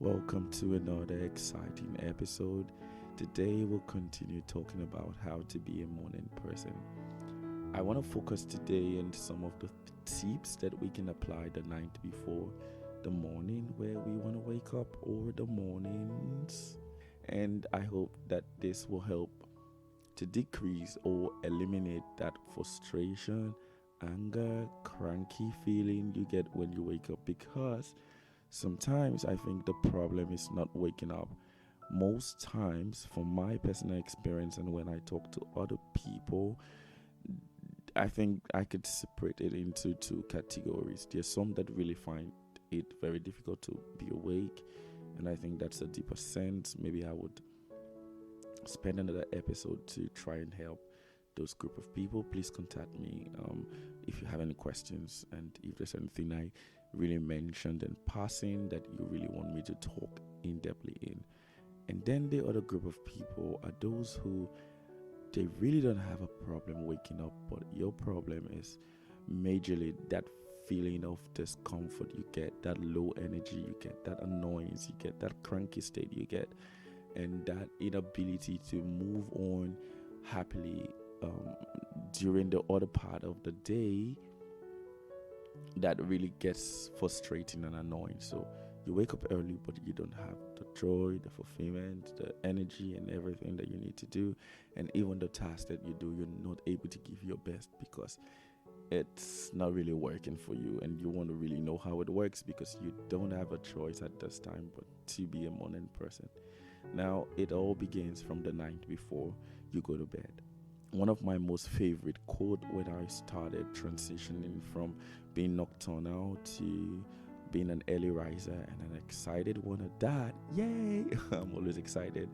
Welcome to another exciting episode. Today we'll continue talking about how to be a morning person. I want to focus today on some of the tips that we can apply the night before the morning where we want to wake up or the mornings. And I hope that this will help to decrease or eliminate that frustration, anger, cranky feeling you get when you wake up, because sometimes I think the problem is not waking up. Most times, from my personal experience and when I talk to other people, I think I could separate it into two categories. There's some that really find it very difficult to be awake, and I think that's a deeper sense. Maybe I would spend another episode to try and help those group of people. Please contact me if you have any questions, and if there's anything I really mentioned in passing that you really want me to talk in depthly in. And then the other group of people are those who they really don't have a problem waking up, but your problem is majorly that feeling of discomfort you get, that low energy you get, that annoyance you get, that cranky state you get, and that inability to move on happily during the other part of the day, that really gets frustrating and annoying. So you wake up early, but you don't have the joy, the fulfillment, the energy, and everything that you need to do. And even the task that you do, you're not able to give your best because it's not really working for you. And you want to really know how it works because you don't have a choice at this time but to be a morning person. Now, it all begins from the night before you go to bed. One of my most favorite quote when I started transitioning from being nocturnal to being an early riser and an excited one at that. Yay! I'm always excited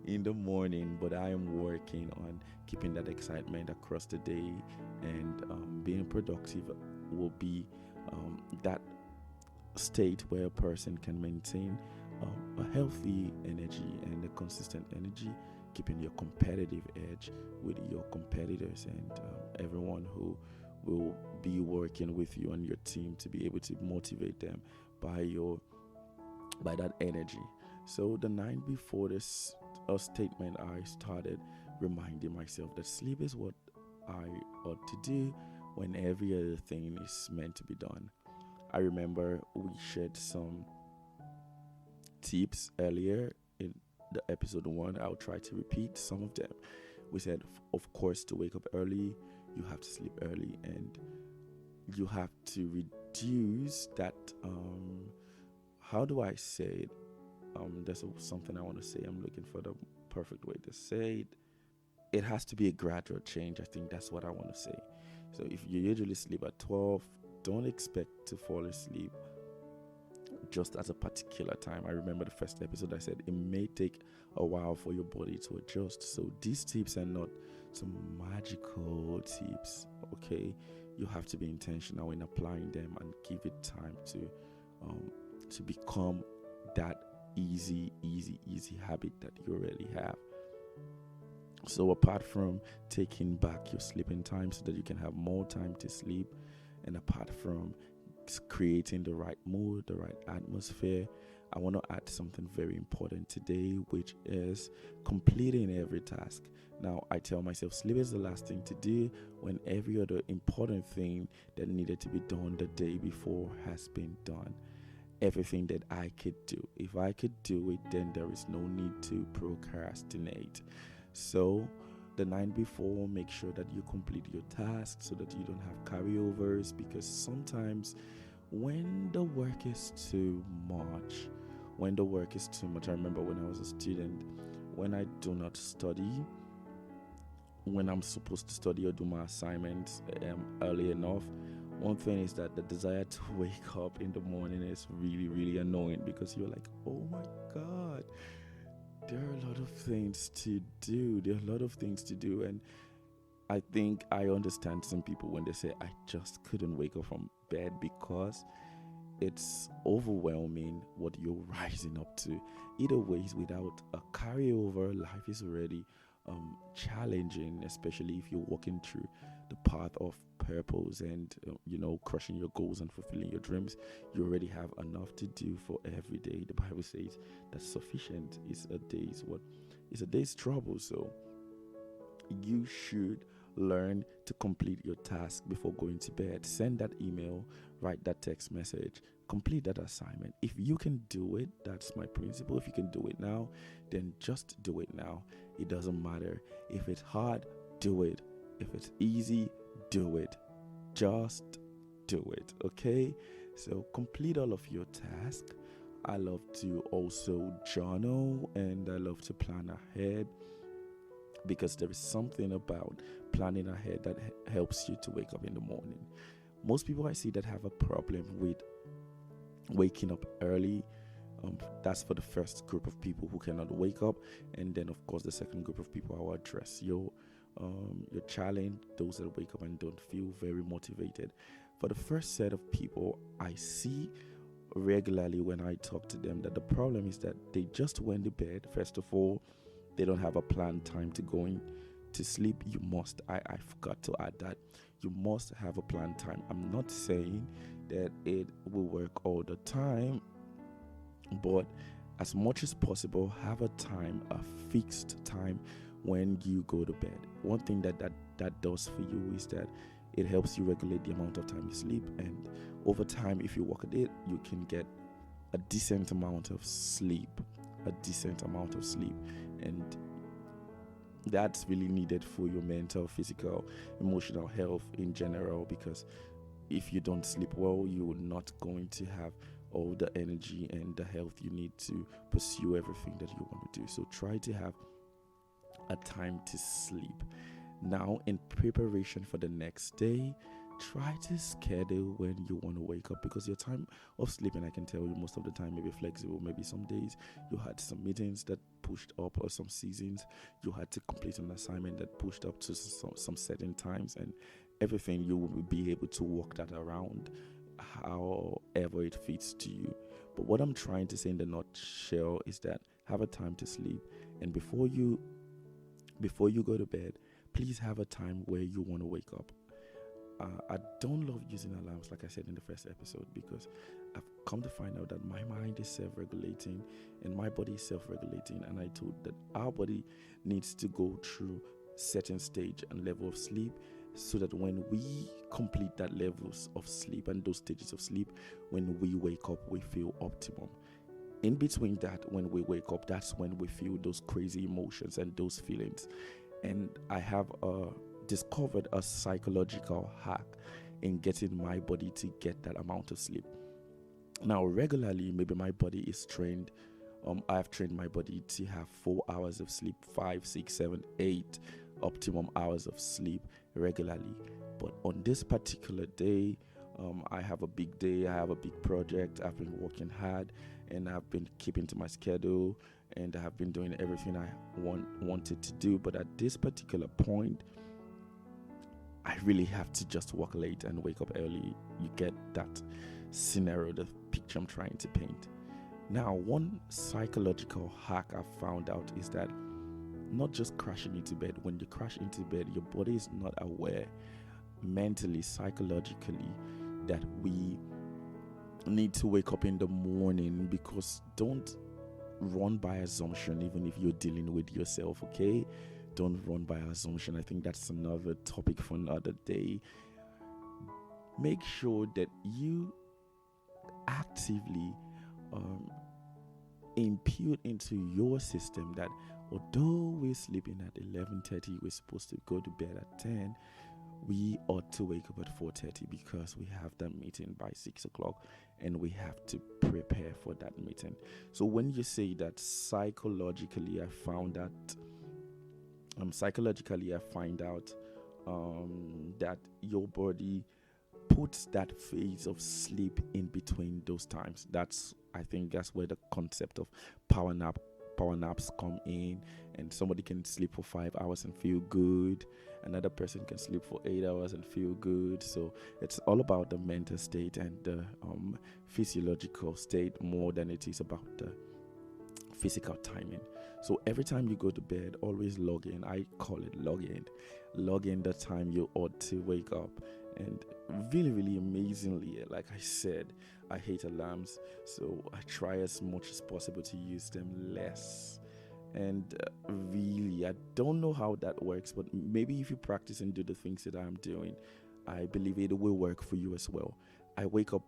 in the morning, but I am working on keeping that excitement across the day, and being productive will be that state where a person can maintain a healthy energy and a consistent energy, keeping your competitive edge with your competitors and everyone who will be working with you and your team, to be able to motivate them by that energy. So the night before this statement, I started reminding myself that sleep is what I ought to do when every other thing is meant to be done. I remember we shared some tips earlier in the episode 1. I'll try to repeat some of them. We said, of course, to wake up early, you have to sleep early, and you have to reduce that. How do I say it? There's something I want to say. I'm looking for the perfect way to say it. It has to be a gradual change. I think that's what I want to say. So if you usually sleep at 12, don't expect to fall asleep just at a particular time. I remember the first episode I said it may take a while for your body to adjust. So these tips are not some magical tips, okay? You have to be intentional in applying them and give it time to become that easy habit that you already have. So apart from taking back your sleeping time so that you can have more time to sleep, and apart from creating the right mood, the right atmosphere, I want to add something very important today, which is completing every task. Now, I tell myself sleep is the last thing to do when every other important thing that needed to be done the day before has been done. Everything that I could do. If I could do it, then there is no need to procrastinate. So the night before, make sure that you complete your tasks so that you don't have carryovers, because sometimes when the work is too much, I remember when I was a student, when I do not study, when I'm supposed to study or do my assignments early enough, one thing is that the desire to wake up in the morning is really annoying, because you're like, oh my God, there are a lot of things to do. And I think I understand some people when they say I just couldn't wake up from bed, because it's overwhelming what you're rising up to. Either ways, without a carryover, life is already challenging, especially if you're walking through the path of purpose and crushing your goals and fulfilling your dreams. You already have enough to do for every day. The Bible says that sufficient is a day's trouble. So you should learn to complete your task before going to bed. Send that email, write that text message, complete that assignment. If you can do it, that's my principle. If you can do it now, then just do it now. It doesn't matter. If it's hard, do it. If it's easy, do it. Just do it, okay? So complete all of your tasks. I love to also journal and I love to plan ahead, because there is something about planning ahead that helps you to wake up in the morning. Most people I see that have a problem with waking up early. That's for the first group of people who cannot wake up, and then of course the second group of people I will address your challenge, those that wake up and don't feel very motivated. For the first set of people, I see regularly when I talk to them that the problem is that they just went to bed. First of all, they don't have a planned time to going to sleep. You must, I forgot to add that, you must have a planned time. I'm not saying that it will work all the time, but as much as possible, have a fixed time when you go to bed. One thing that does for you is that it helps you regulate the amount of time you sleep, and over time, if you work at it, you can get a decent amount of sleep, and that's really needed for your mental, physical, emotional health in general, because if you don't sleep well, you're not going to have all the energy and the health you need to pursue everything that you want to do. So try to have a time to sleep. Now, in preparation for the next day, try to schedule when you want to wake up, because your time of sleeping, I can tell you, most of the time may be flexible. Maybe some days you had some meetings that pushed up, or some seasons you had to complete an assignment that pushed up to some certain times, and everything you will be able to work that around however it fits to you. But what I'm trying to say in the nutshell is that have a time to sleep, and before you go to bed, please have a time where you want to wake up. I don't love using alarms, like I said in the first episode, because I've come to find out that my mind is self-regulating and my body is self-regulating, and I told that our body needs to go through certain stage and level of sleep, so that when we complete that levels of sleep and those stages of sleep, when we wake up, we feel optimum. In between that, when we wake up, that's when we feel those crazy emotions and those feelings. And I have discovered a psychological hack in getting my body to get that amount of sleep. Now, regularly, maybe my body is trained. I have trained my body to have 4 hours of sleep, 5, 6, 7, 8 optimum hours of sleep regularly. But on this particular day, I have a big day, I have a big project, I've been working hard, and I've been keeping to my schedule, and I have been doing everything I wanted to do. But at this particular point, I really have to just work late and wake up early. You get that scenario, the picture I'm trying to paint. Now, one psychological hack I've found out is that not just crashing into bed. When you crash into bed, your body is not aware mentally, psychologically, that we need to wake up in the morning. Because don't run by assumption, even if you're dealing with yourself, okay? Don't run by assumption. I think that's another topic for another day. Make sure that you actively impute into your system that although we're sleeping at 11:30, we're supposed to go to bed at 10. We ought to wake up at 4:30 because we have that meeting by 6 o'clock and we have to prepare for that meeting. So when you say that psychologically, I find out that your body puts that phase of sleep in between those times. I think that's where the concept of power naps come in, and somebody can sleep for 5 hours and feel good. Another person can sleep for 8 hours and feel good. So it's all about the mental state and the physiological state more than it is about the physical timing. So every time you go to bed, always log in. I call it log in. Log in the time you ought to wake up. And really, really amazingly, like I said, I hate alarms. So I try as much as possible to use them less. And really, I don't know how that works, but maybe if you practice and do the things that I'm doing, I believe it will work for you as well. I wake up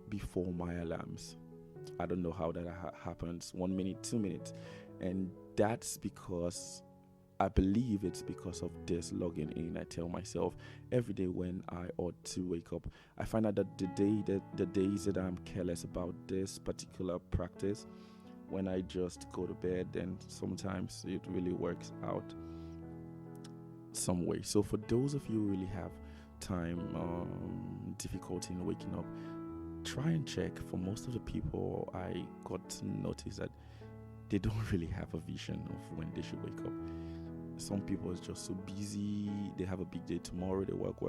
before my alarms. I don't know how that happens. 1 minute, 2 minutes. And that's because I believe it's because of this logging in. I tell myself every day when I ought to wake up. I find out that the days that I'm careless about this particular practice, when I just go to bed, then sometimes it really works out some way. So for those of you who really have time difficulty in waking up, try and check. For most of the people, I got to notice that they don't really have a vision of when they should wake up. Some people is just so busy, they have a big day tomorrow, they work,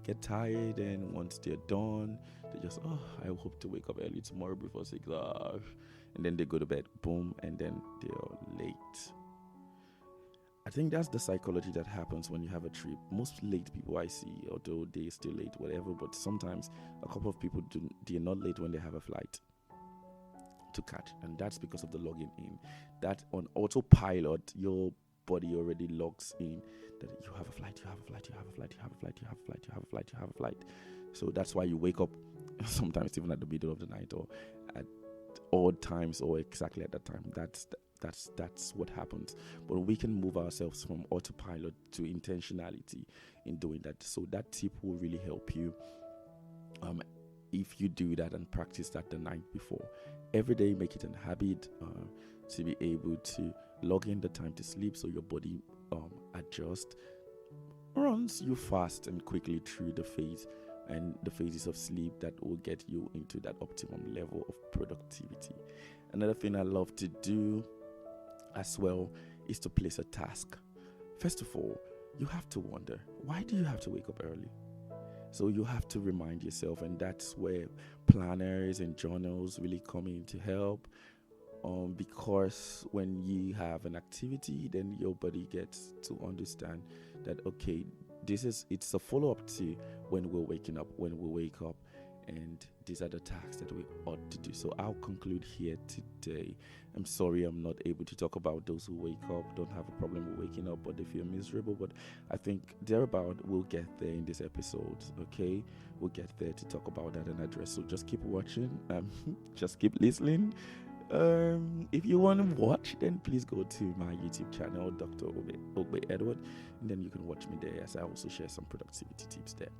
get tired, and once they're done, they just, I hope to wake up early tomorrow before 6, and then they go to bed, boom, and then they're late. I think that's the psychology that happens when you have a trip. Most late people I see, although they're still late, whatever, but sometimes a couple of people they're not late when they have a flight to catch, and that's because of the logging in. That on autopilot, your body already logs in that you have a flight. So that's why you wake up sometimes even at the middle of the night or at odd times or exactly at that time. That's what happens. But we can move ourselves from autopilot to intentionality in doing that. So that tip will really help you if you do that and practice that the night before. Every day, make it a habit to be able to log in the time to sleep so your body adjusts, runs you fast and quickly through the phases of sleep that will get you into that optimum level of productivity. Another thing I love to do as well is to place a task. First of all, you have to wonder, why do you have to wake up early? So you have to remind yourself, and that's where planners and journals really come in to help. Because when you have an activity, then your body gets to understand that, okay, it's a follow-up to when we're waking up, when we wake up, and these are the tasks that we ought to do. So I'll conclude here today. I'm sorry I'm not able to talk about those who wake up, don't have a problem with waking up, but they feel miserable. But I think thereabout we'll get there in this episode, okay? We'll get there to talk about that and address. So just keep watching, just keep listening. If you want to watch, then please go to my YouTube channel, Dr. Ogbe Edward, and then you can watch me there as I also share some productivity tips there.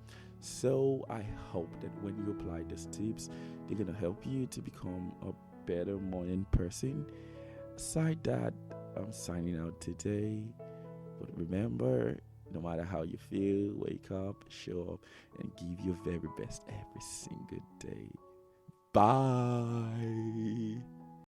So I hope that when you apply these tips, they're going to help you to become a better morning person. Aside that, I'm signing out today. But remember, no matter how you feel, wake up, show up, and give your very best every single day. Bye.